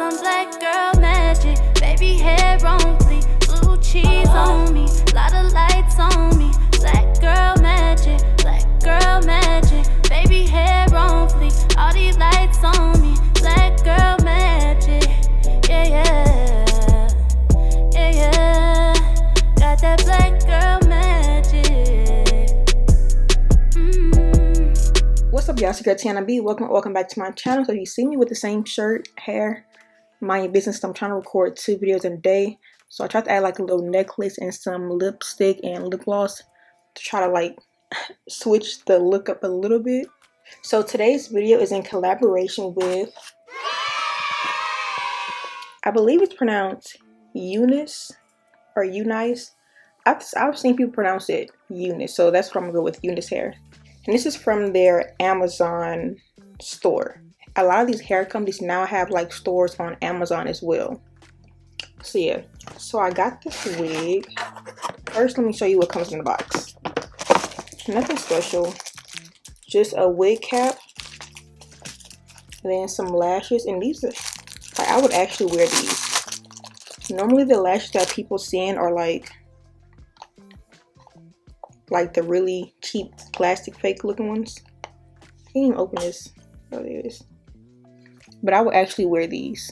some black girl magic. Baby hair on fleek, blue cheese on me, lot of lights on me. Black girl magic, baby hair on fleek, all these lights on me. Black girl magic, yeah, yeah, yeah, yeah. Got that black girl magic. What's up, y'all? It's your girl Tiyonna B. Welcome back to my channel. So you see me with the same shirt, hair, mind your business. I'm trying to record 2 videos in a day. So I tried to add like a little necklace and some lipstick and lip gloss to try to like switch the look up a little bit. So today's video is in collaboration with, I believe it's pronounced Unice or Unice. I've seen people pronounce it Unice, so that's what I'm gonna go with, Unice hair. And this is from their Amazon store. A lot of these hair companies now have like stores on Amazon as well. So yeah, so I got this wig. First, let me show you what comes in the box. Nothing special, just a wig cap, then some lashes, and these are, like, I would actually wear these. Normally the lashes that people send are like the really cheap plastic fake looking ones. I can't even open this. Oh, there it is. But I would actually wear these.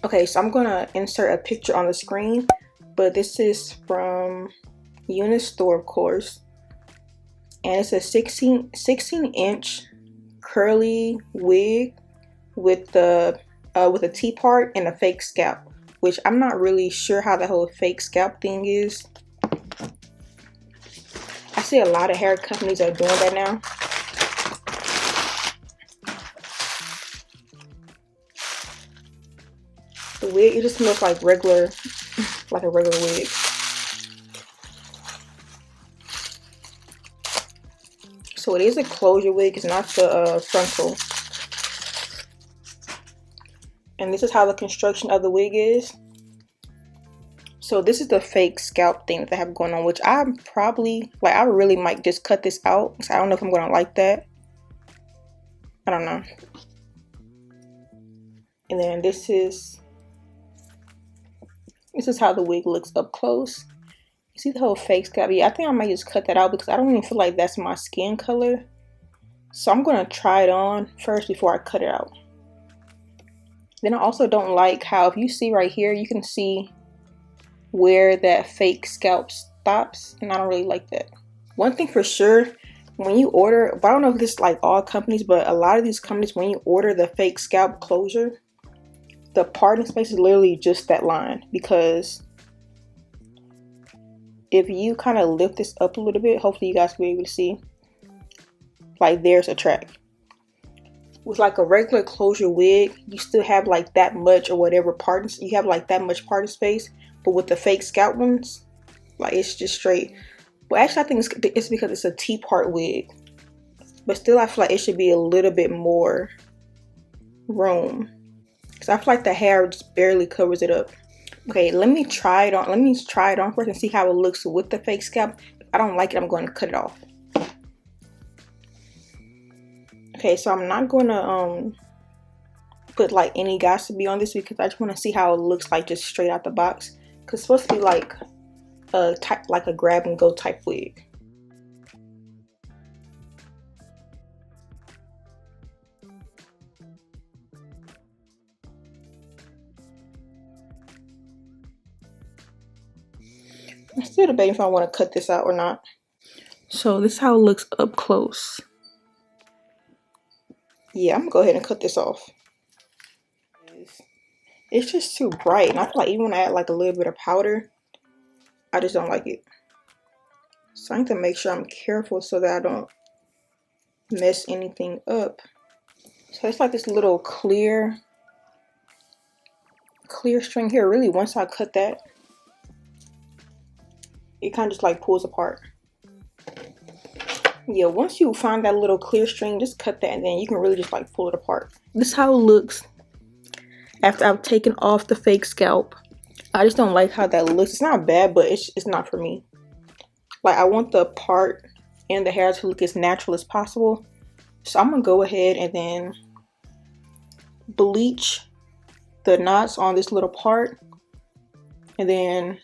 Okay, so I'm gonna insert a picture on the screen, but this is from Unice store, of course. And it's a 16 inch curly wig with the T part and a fake scalp, which I'm not really sure how the whole fake scalp thing is. I see a lot of hair companies are doing that now. The wig, it just smells like regular, like a regular wig. So it is a closure wig, it's not the frontal. And this is how the construction of the wig is. So this is the fake scalp thing that they have going on, which I'm probably, like, I really might just cut this out. So I don't know if I'm gonna like that. I don't know. And then this is how the wig looks up close. You see the whole fake scalp? Yeah, I think I might just cut that out because I don't even feel like that's my skin color. So I'm gonna try it on first before I cut it out. Then I also don't like how, if you see right here, you can see where that fake scalp stops, and I don't really like that. One thing for sure, when you order, but I don't know if this is like all companies, but a lot of these companies, when you order the fake scalp closure, the parting space is literally just that line, because if you kind of lift this up a little bit, hopefully you guys will be able to see, like, there's a track. With like a regular closure wig, you still have like that much or whatever parting, you have like that much parting space. But with the fake scalp ones, like, it's just straight. Well, actually, I think it's because it's a T-part wig. But still, I feel like it should be a little bit more room. Because I feel like the hair just barely covers it up. Okay, let me try it on. Let me try it on first and see how it looks with the fake scalp. If I don't like it, I'm going to cut it off. Okay, so I'm not going to put like any gossipy on this because I just want to see how it looks like just straight out the box. Because it's supposed to be like a grab and go type wig. I'm still debating if I want to cut this out or not. So this is how it looks up close. Yeah, I'm gonna go ahead and cut this off. It's just too bright, and I feel like even when I add like a little bit of powder, I just don't like it. So I need to make sure I'm careful so that I don't mess anything up. So it's like this little clear string here. Really, once I cut that, it kind of just like pulls apart. Yeah, once you find that little clear string, just cut that and then you can really just like pull it apart. This is how it looks after I've taken off the fake scalp. I just don't like how that looks. It's not bad, but it's not for me. Like, I want the part and the hair to look as natural as possible. So I'm gonna go ahead and then bleach the knots on this little part, and then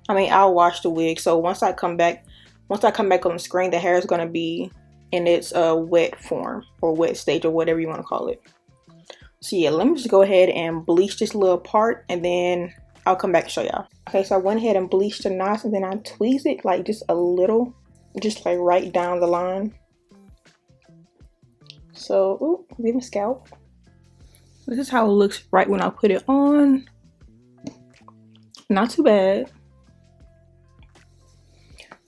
I'll wash the wig. So once I come back on the screen, the hair is going to be in its wet form or wet stage or whatever you want to call it. So yeah, let me just go ahead and bleach this little part, and then I'll come back and show y'all. Okay, so I went ahead and bleached the knots, and then I tweezed it like just a little, just like right down the line. So, ooh, leave my scalp. This is how it looks right when I put it on. Not too bad.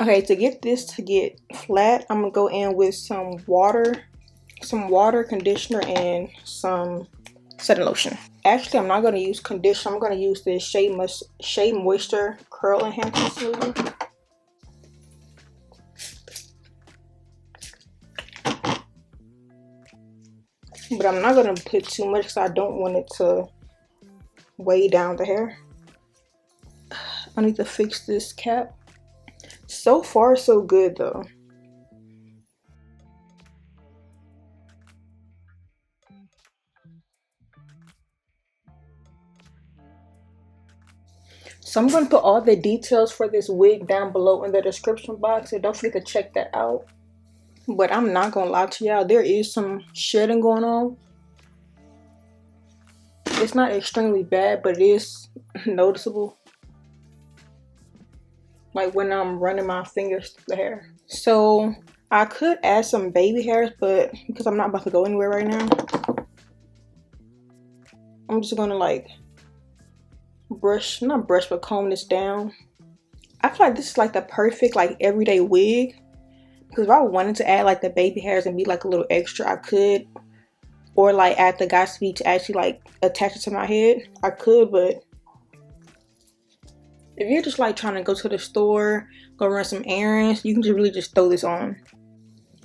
Okay, to get this to get flat, I'm gonna go in with some water, conditioner, and some setting lotion. Actually, I'm not gonna use conditioner. I'm gonna use this Shea Moisture Curl Enhancing Smoothie. But I'm not gonna put too much because I don't want it to weigh down the hair. I need to fix this cap. So far, so good though. So I'm going to put all the details for this wig down below in the description box, so don't forget to check that out. But I'm not going to lie to y'all, there is some shedding going on. It's not extremely bad, but it is noticeable. Like when I'm running my fingers through the hair. So I could add some baby hairs, but because I'm not about to go anywhere right now, I'm just gonna like comb this down. I feel like this is like the perfect like everyday wig, because if I wanted to add like the baby hairs and be like a little extra, I could, or like add the guy's feet to actually like attach it to my head, I could. But if you're just like trying to go to the store, go run some errands, you can just really just throw this on.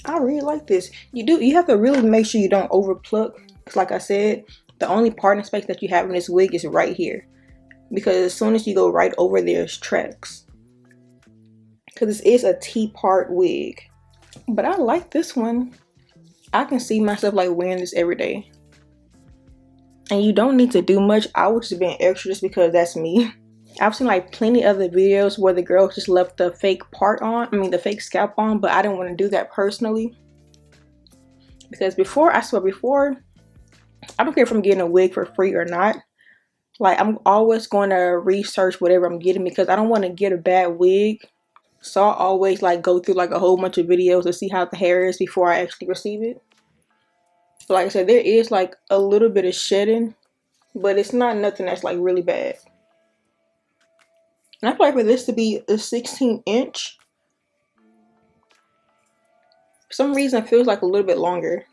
I really like this. You have to really make sure you don't over pluck, because like I said, the only parting space that you have in this wig is right here, because as soon as you go right over, there's tracks, because this is a T-part wig. But I like this one. I can see myself like wearing this every day, and you don't need to do much. I was just being extra just because that's me. I've seen like plenty other videos where the girls just left the fake part on, the fake scalp on, but I didn't want to do that personally. Because before, I don't care if I'm getting a wig for free or not. Like, I'm always going to research whatever I'm getting, because I don't want to get a bad wig. So I always like go through like a whole bunch of videos to see how the hair is before I actually receive it. So like I said, there is like a little bit of shedding, but it's not nothing that's like really bad. And I feel like for this to be a 16-inch, for some reason it feels like a little bit longer.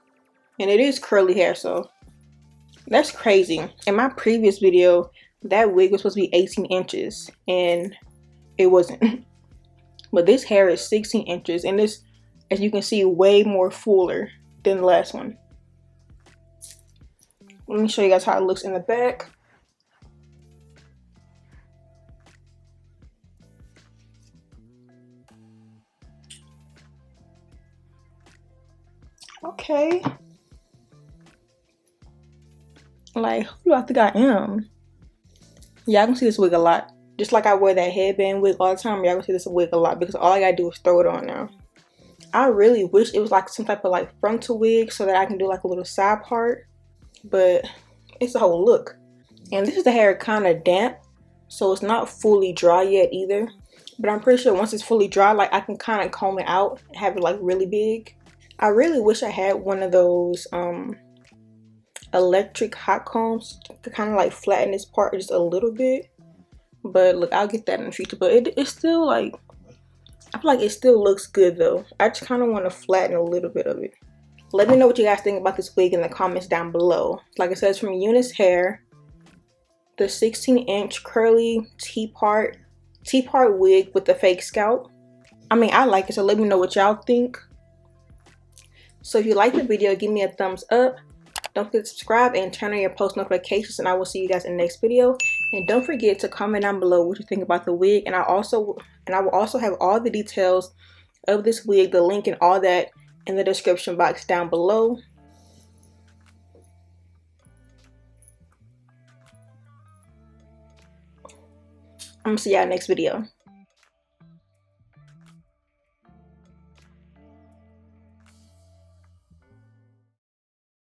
And it is curly hair, so that's crazy. In my previous video, that wig was supposed to be 18 inches, and it wasn't. But this hair is 16 inches, and this, as you can see, way more fuller than the last one. Let me show you guys how it looks in the back. Okay. Like, who do I think I am? Y'all can see this wig a lot. Just like I wear that headband wig all the time, y'all can see this wig a lot, because all I gotta do is throw it on now. I really wish it was like some type of like frontal wig so that I can do like a little side part, but it's a whole look. And this is the hair kind of damp, so it's not fully dry yet either. But I'm pretty sure once it's fully dry, like I can kind of comb it out and have it like really big. I really wish I had one of those electric hot combs to kind of like flatten this part just a little bit. But look, I'll get that in the future. But it's still like, I feel like it still looks good though. I just kind of want to flatten a little bit of it. Let me know what you guys think about this wig in the comments down below. Like I said, it's from Unice Hair. The 16-inch curly T-part wig with the fake scalp. I like it, so let me know what y'all think. So if you like the video, give me a thumbs up. Don't forget to subscribe and turn on your post notifications, and I will see you guys in the next video. And don't forget to comment down below what you think about the wig, and I will also have all the details of this wig, the link and all that, in the description box down below. I'm gonna see y'all next video.